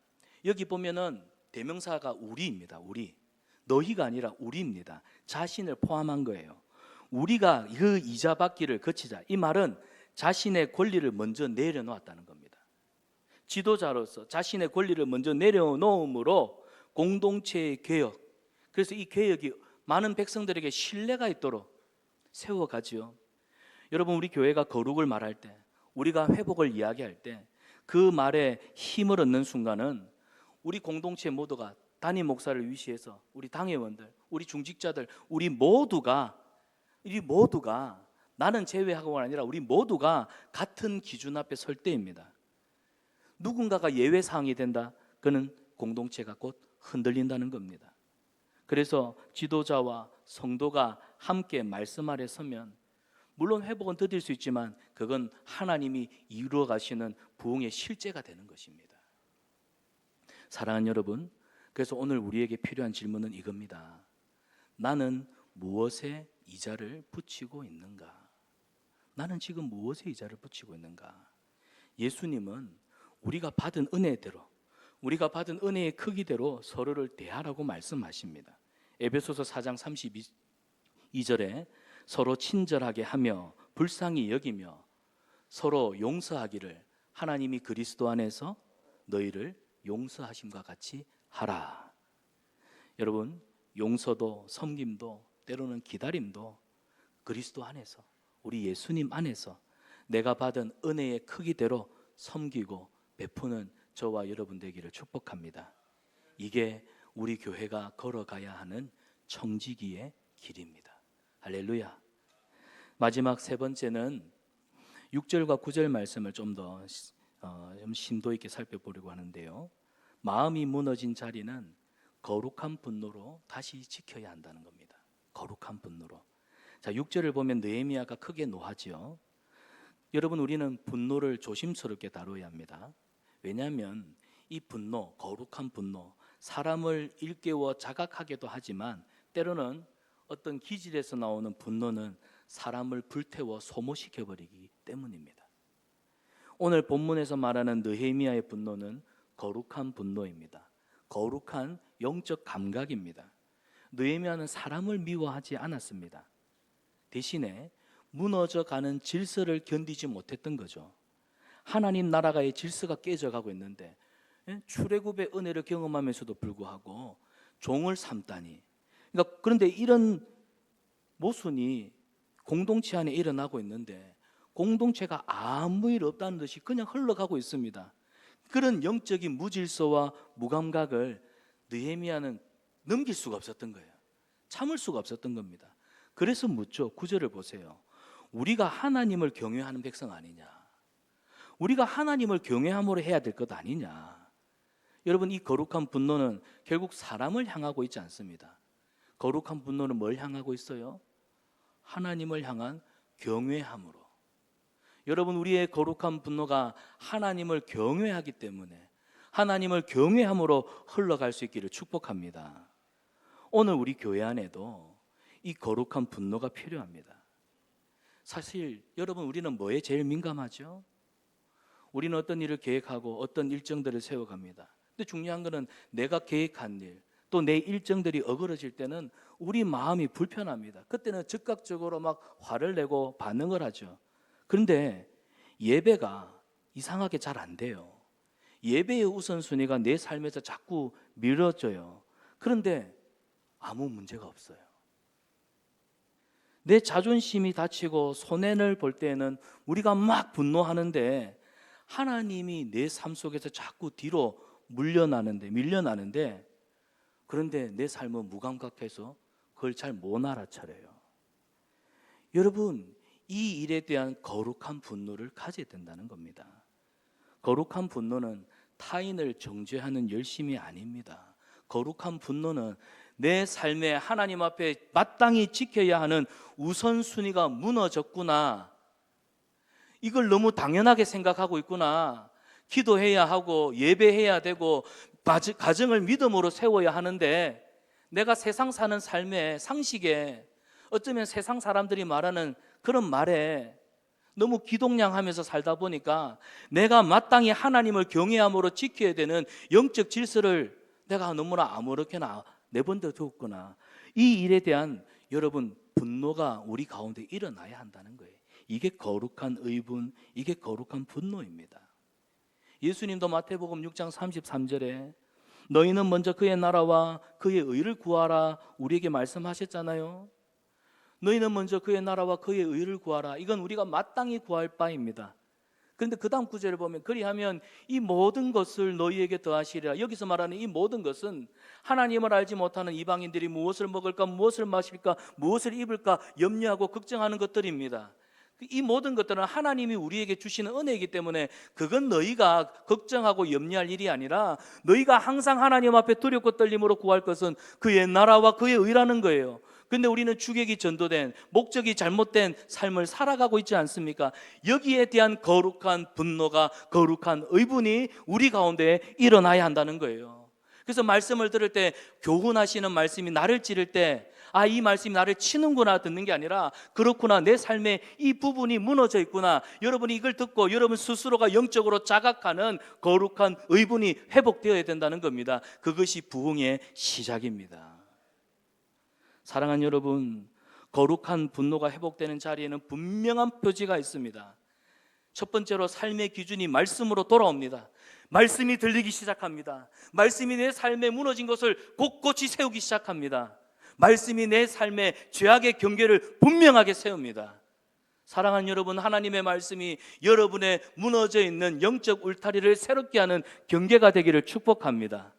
여기 보면은 대명사가 우리입니다. 우리. 너희가 아니라 우리입니다. 자신을 포함한 거예요. 우리가 그 이자 받기를 거치자. 이 말은 자신의 권리를 먼저 내려놓았다는 겁니다. 지도자로서 자신의 권리를 먼저 내려놓음으로 공동체의 개혁, 그래서 이 개혁이 많은 백성들에게 신뢰가 있도록 세워가지요. 여러분, 우리 교회가 거룩을 말할 때, 우리가 회복을 이야기할 때 그 말에 힘을 얻는 순간은 우리 공동체 모두가 담임 목사를 위시해서 우리 당회원들, 우리 중직자들, 우리 모두가 나는 제외하고가 아니라 우리 모두가 같은 기준 앞에 설 때입니다. 누군가가 예외 사항이 된다, 그는 공동체가 곧 흔들린다는 겁니다. 그래서 지도자와 성도가 함께 말씀 아래 서면 물론 회복은 더딜 수 있지만 그건 하나님이 이루어 가시는 부흥의 실제가 되는 것입니다. 사랑하는 여러분, 그래서 오늘 우리에게 필요한 질문은 이겁니다. 나는 무엇에 이자를 붙이고 있는가? 나는 지금 무엇에 이자를 붙이고 있는가? 예수님은 우리가 받은 은혜대로, 우리가 받은 은혜의 크기대로 서로를 대하라고 말씀하십니다. 에베소서 4장 32절에 서로 친절하게 하며 불쌍히 여기며 서로 용서하기를 하나님이 그리스도 안에서 너희를 용서하심과 같이 하라. 여러분, 용서도 섬김도 때로는 기다림도 그리스도 안에서, 우리 예수님 안에서 내가 받은 은혜의 크기대로 섬기고 베푸는 저와 여러분 되기를 축복합니다. 이게 우리 교회가 걸어가야 하는 청지기의 길입니다. 할렐루야. 마지막 세 번째는 6절과 9절 말씀을 좀 더 심도 있게 살펴보려고 하는데요. 마음이 무너진 자리는 거룩한 분노로 다시 지켜야 한다는 겁니다. 거룩한 분노로. 자, 6절을 보면 느헤미야가 크게 노하지요. 여러분, 우리는 분노를 조심스럽게 다뤄야 합니다. 왜냐하면 이 분노, 거룩한 분노, 사람을 일깨워 자각하게도 하지만 때로는 어떤 기질에서 나오는 분노는 사람을 불태워 소모시켜버리기 때문입니다. 오늘 본문에서 말하는 느헤미야의 분노는 거룩한 분노입니다. 거룩한 영적 감각입니다. 느헤미야는 사람을 미워하지 않았습니다. 대신에 무너져가는 질서를 견디지 못했던 거죠. 하나님 나라가의 질서가 깨져가고 있는데 출애굽의 은혜를 경험하면서도 불구하고 종을 삼다니. 그런데 이런 모순이 공동체 안에 일어나고 있는데 공동체가 아무 일 없다는 듯이 그냥 흘러가고 있습니다. 그런 영적인 무질서와 무감각을 느헤미야는 넘길 수가 없었던 거예요. 참을 수가 없었던 겁니다. 그래서 묻죠. 9절을 보세요. 우리가 하나님을 경외하는 백성 아니냐? 우리가 하나님을 경외함으로 해야 될 것 아니냐? 여러분, 이 거룩한 분노는 결국 사람을 향하고 있지 않습니다. 거룩한 분노는 뭘 향하고 있어요? 하나님을 향한 경외함으로. 여러분, 우리의 거룩한 분노가 하나님을 경외하기 때문에 하나님을 경외함으로 흘러갈 수 있기를 축복합니다. 오늘 우리 교회 안에도 이 거룩한 분노가 필요합니다. 사실 여러분, 우리는 뭐에 제일 민감하죠? 우리는 어떤 일을 계획하고 어떤 일정들을 세워갑니다. 근데 중요한 것은 내가 계획한 일, 또 내 일정들이 어그러질 때는 우리 마음이 불편합니다. 그때는 즉각적으로 막 화를 내고 반응을 하죠. 그런데 예배가 이상하게 잘 안 돼요. 예배의 우선순위가 내 삶에서 자꾸 미뤄져요. 그런데 아무 문제가 없어요. 내 자존심이 다치고 손해를 볼 때에는 우리가 막 분노하는데 하나님이 내 삶 속에서 자꾸 뒤로 밀려나는데 그런데 내 삶은 무감각해서 그걸 잘 못 알아차려요. 여러분, 이 일에 대한 거룩한 분노를 가져야 된다는 겁니다. 거룩한 분노는 타인을 정죄하는 열심이 아닙니다. 거룩한 분노는 내 삶에 하나님 앞에 마땅히 지켜야 하는 우선순위가 무너졌구나, 이걸 너무 당연하게 생각하고 있구나, 기도해야 하고 예배해야 되고 가정을 믿음으로 세워야 하는데 내가 세상 사는 삶의 상식에, 어쩌면 세상 사람들이 말하는 그런 말에 너무 기동량하면서 살다 보니까 내가 마땅히 하나님을 경외함으로 지켜야 되는 영적 질서를 내가 너무나 아무렇게나 내버려 두었구나. 이 일에 대한 여러분 분노가 우리 가운데 일어나야 한다는 거예요. 이게 거룩한 의분, 이게 거룩한 분노입니다. 예수님도 마태복음 6장 33절에 너희는 먼저 그의 나라와 그의 의를 구하라 우리에게 말씀하셨잖아요. 너희는 먼저 그의 나라와 그의 의를 구하라. 이건 우리가 마땅히 구할 바입니다. 그런데 그 다음 구절을 보면 그리하면 이 모든 것을 너희에게 더하시리라. 여기서 말하는 이 모든 것은 하나님을 알지 못하는 이방인들이 무엇을 먹을까, 무엇을 마실까, 무엇을 입을까 염려하고 걱정하는 것들입니다. 이 모든 것들은 하나님이 우리에게 주시는 은혜이기 때문에 그건 너희가 걱정하고 염려할 일이 아니라 너희가 항상 하나님 앞에 두렵고 떨림으로 구할 것은 그의 나라와 그의 의라는 거예요. 근데 우리는 주객이 전도된, 목적이 잘못된 삶을 살아가고 있지 않습니까? 여기에 대한 거룩한 분노가, 거룩한 의분이 우리 가운데 일어나야 한다는 거예요. 그래서 말씀을 들을 때, 교훈하시는 말씀이 나를 찌를 때 이 말씀이 나를 치는구나 듣는 게 아니라 그렇구나, 내 삶에 이 부분이 무너져 있구나, 여러분이 이걸 듣고 여러분 스스로가 영적으로 자각하는 거룩한 의분이 회복되어야 된다는 겁니다. 그것이 부흥의 시작입니다. 사랑하는 여러분, 거룩한 분노가 회복되는 자리에는 분명한 표지가 있습니다. 첫 번째로 삶의 기준이 말씀으로 돌아옵니다. 말씀이 들리기 시작합니다. 말씀이 내 삶에 무너진 것을 곳곳이 세우기 시작합니다. 말씀이 내 삶의 죄악의 경계를 분명하게 세웁니다. 사랑하는 여러분, 하나님의 말씀이 여러분의 무너져 있는 영적 울타리를 새롭게 하는 경계가 되기를 축복합니다.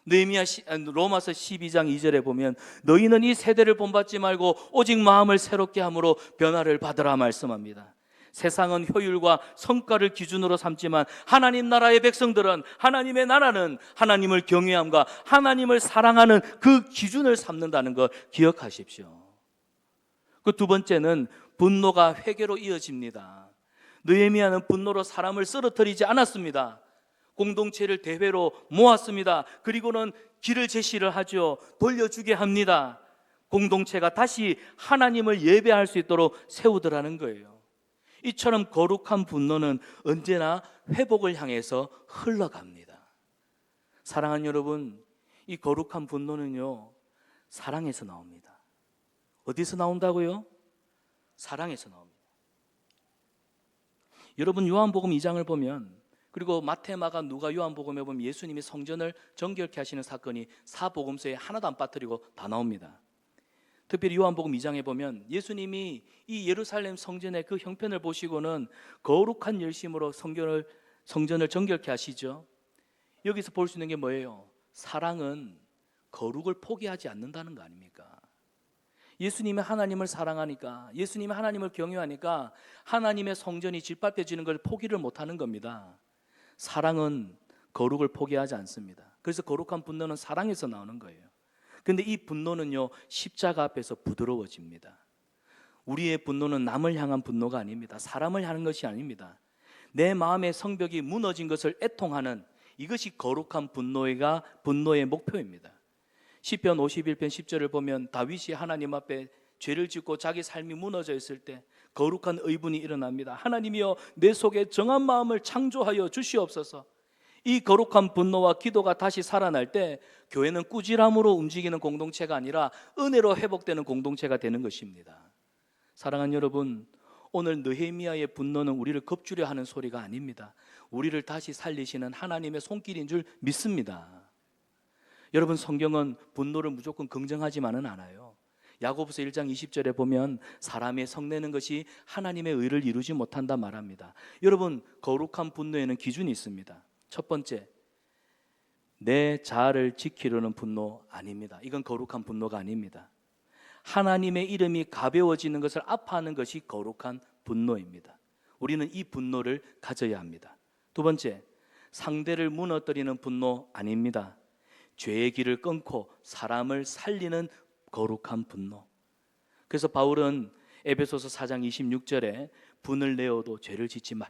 로마서 12장 2절에 보면 너희는 이 세대를 본받지 말고 오직 마음을 새롭게 함으로 변화를 받으라 말씀합니다. 세상은 효율과 성과를 기준으로 삼지만 하나님 나라의 백성들은, 하나님의 나라는 하나님을 경외함과 하나님을 사랑하는 그 기준을 삼는다는 걸 기억하십시오. 그 두 번째는 분노가 회개로 이어집니다. 느헤미야는 분노로 사람을 쓰러뜨리지 않았습니다. 공동체를 대회로 모았습니다. 그리고는 길을 제시를 하죠. 돌려주게 합니다. 공동체가 다시 하나님을 예배할 수 있도록 세우더라는 거예요. 이처럼 거룩한 분노는 언제나 회복을 향해서 흘러갑니다. 사랑하는 여러분, 이 거룩한 분노는요, 사랑에서 나옵니다. 어디서 나온다고요? 사랑에서 나옵니다. 여러분, 요한복음 2장을 보면, 그리고 마태, 마가, 누가, 요한복음에 보면 예수님이 성전을 정결케 하시는 사건이 사복음서에 하나도 안 빠뜨리고 다 나옵니다. 특별히 요한복음 2장에 보면 예수님이 이 예루살렘 성전의 그 형편을 보시고는 거룩한 열심으로 성전을 정결케 하시죠. 여기서 볼 수 있는 게 뭐예요? 사랑은 거룩을 포기하지 않는다는 거 아닙니까? 예수님이 하나님을 사랑하니까, 예수님이 하나님을 경외하니까 하나님의 성전이 짓밟혀지는 걸 포기를 못하는 겁니다. 사랑은 거룩을 포기하지 않습니다. 그래서 거룩한 분노는 사랑에서 나오는 거예요. 근데 이 분노는요, 십자가 앞에서 부드러워집니다. 우리의 분노는 남을 향한 분노가 아닙니다. 사람을 향한 것이 아닙니다. 내 마음의 성벽이 무너진 것을 애통하는 이것이 거룩한 분노의 목표입니다. 시편 51편 10절을 보면 다윗이 하나님 앞에 죄를 짓고 자기 삶이 무너져 있을 때 거룩한 의분이 일어납니다. 하나님이여 내 속에 정한 마음을 창조하여 주시옵소서. 이 거룩한 분노와 기도가 다시 살아날 때 교회는 꾸지람으로 움직이는 공동체가 아니라 은혜로 회복되는 공동체가 되는 것입니다. 사랑하는 여러분, 오늘 느헤미야의 분노는 우리를 겁주려 하는 소리가 아닙니다. 우리를 다시 살리시는 하나님의 손길인 줄 믿습니다. 여러분, 성경은 분노를 무조건 긍정하지만은 않아요. 야고보서 1장 20절에 보면 사람의 성내는 것이 하나님의 의를 이루지 못한다 말합니다. 여러분, 거룩한 분노에는 기준이 있습니다. 첫 번째, 내 자아를 지키려는 분노 아닙니다. 이건 거룩한 분노가 아닙니다. 하나님의 이름이 가벼워지는 것을 아파하는 것이 거룩한 분노입니다. 우리는 이 분노를 가져야 합니다. 두 번째, 상대를 무너뜨리는 분노 아닙니다. 죄의 길을 끊고 사람을 살리는 거룩한 분노. 그래서 바울은 에베소서 4장 26절에 분을 내어도 죄를 짓지 마.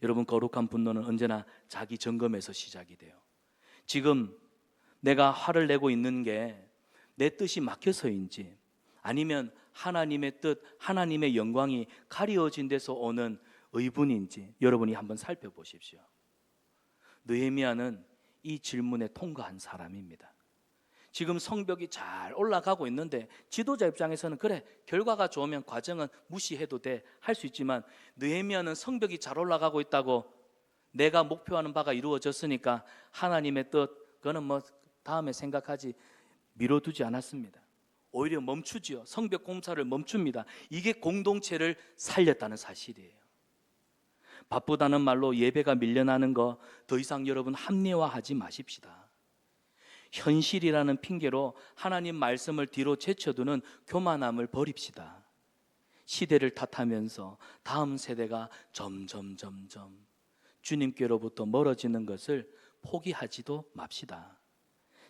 여러분, 거룩한 분노는 언제나 자기 점검에서 시작이 돼요. 지금 내가 화를 내고 있는 게 내 뜻이 막혀서인지 아니면 하나님의 뜻, 하나님의 영광이 가리워진 데서 오는 의분인지 여러분이 한번 살펴보십시오. 느헤미야는 이 질문에 통과한 사람입니다. 지금 성벽이 잘 올라가고 있는데 지도자 입장에서는 그래, 결과가 좋으면 과정은 무시해도 돼, 할 수 있지만 느헤미야는 성벽이 잘 올라가고 있다고 내가 목표하는 바가 이루어졌으니까 하나님의 뜻, 그거는 뭐 다음에 생각하지, 미뤄두지 않았습니다. 오히려 멈추지요. 성벽 공사를 멈춥니다. 이게 공동체를 살렸다는 사실이에요. 바쁘다는 말로 예배가 밀려나는 거 더 이상 여러분 합리화하지 마십시다. 현실이라는 핑계로 하나님 말씀을 뒤로 제쳐두는 교만함을 버립시다. 시대를 탓하면서 다음 세대가 점점 주님께로부터 멀어지는 것을 포기하지도 맙시다.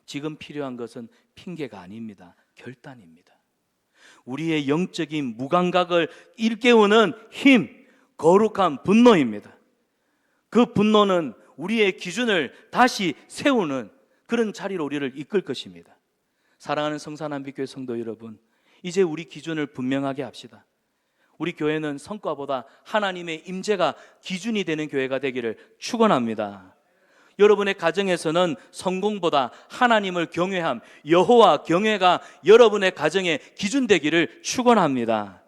지금 필요한 것은 핑계가 아닙니다. 결단입니다. 우리의 영적인 무감각을 일깨우는 힘, 거룩한 분노입니다. 그 분노는 우리의 기준을 다시 세우는 그런 자리로 우리를 이끌 것입니다. 사랑하는 성산한빛교회 성도 여러분, 이제 우리 기준을 분명하게 합시다. 우리 교회는 성과보다 하나님의 임재가 기준이 되는 교회가 되기를 축원합니다. 여러분의 가정에서는 성공보다 하나님을 경외함, 여호와 경외가 여러분의 가정의 기준 되기를 축원합니다.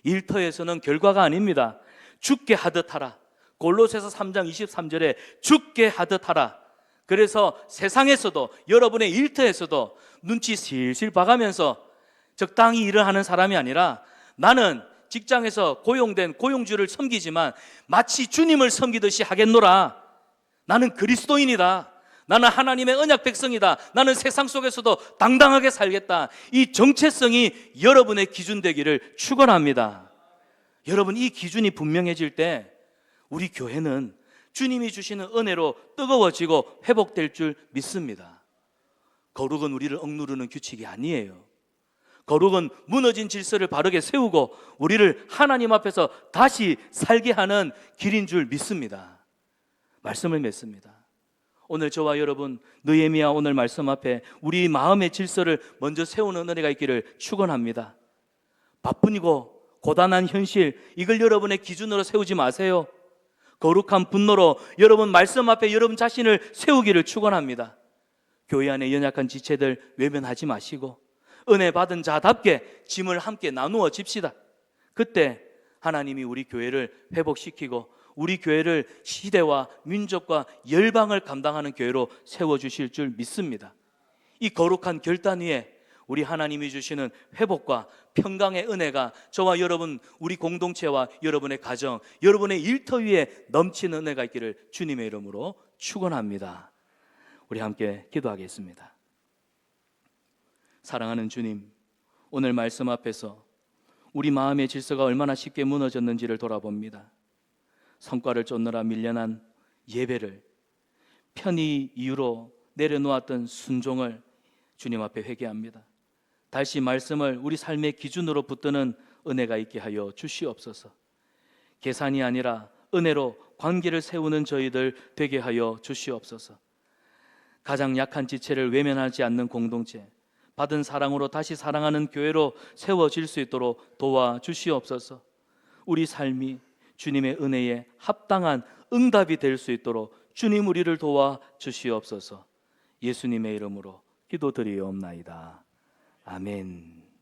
일터에서는 결과가 아닙니다. 죽게 하듯 하라. 골로새서 3장 23절에 죽게 하듯 하라. 그래서 세상에서도 여러분의 일터에서도 눈치 슬슬 봐가면서 적당히 일을 하는 사람이 아니라 나는 직장에서 고용된 고용주를 섬기지만 마치 주님을 섬기듯이 하겠노라. 나는 그리스도인이다. 나는 하나님의 언약 백성이다. 나는 세상 속에서도 당당하게 살겠다. 이 정체성이 여러분의 기준 되기를 축원합니다. 여러분, 이 기준이 분명해질 때 우리 교회는 주님이 주시는 은혜로 뜨거워지고 회복될 줄 믿습니다. 거룩은 우리를 억누르는 규칙이 아니에요. 거룩은 무너진 질서를 바르게 세우고 우리를 하나님 앞에서 다시 살게 하는 길인 줄 믿습니다. 말씀을 맺습니다. 오늘 저와 여러분, 느헤미야 오늘 말씀 앞에 우리 마음의 질서를 먼저 세우는 은혜가 있기를 축원합니다. 바쁘고 고단한 현실, 이걸 여러분의 기준으로 세우지 마세요. 거룩한 분노로 여러분 말씀 앞에 여러분 자신을 세우기를 축원합니다. 교회 안에 연약한 지체들 외면하지 마시고 은혜 받은 자답게 짐을 함께 나누어 집시다. 그때 하나님이 우리 교회를 회복시키고 우리 교회를 시대와 민족과 열방을 감당하는 교회로 세워주실 줄 믿습니다. 이 거룩한 결단 위에 우리 하나님이 주시는 회복과 평강의 은혜가 저와 여러분, 우리 공동체와 여러분의 가정, 여러분의 일터 위에 넘치는 은혜가 있기를 주님의 이름으로 축원합니다. 우리 함께 기도하겠습니다. 사랑하는 주님, 오늘 말씀 앞에서 우리 마음의 질서가 얼마나 쉽게 무너졌는지를 돌아봅니다. 성과를 쫓느라 밀려난 예배를, 편의 이유로 내려놓았던 순종을 주님 앞에 회개합니다. 다시 말씀을 우리 삶의 기준으로 붙드는 은혜가 있게 하여 주시옵소서. 계산이 아니라 은혜로 관계를 세우는 저희들 되게 하여 주시옵소서. 가장 약한 지체를 외면하지 않는 공동체, 받은 사랑으로 다시 사랑하는 교회로 세워질 수 있도록 도와주시옵소서. 우리 삶이 주님의 은혜에 합당한 응답이 될 수 있도록 주님 우리를 도와주시옵소서. 예수님의 이름으로 기도드리옵나이다. 아멘.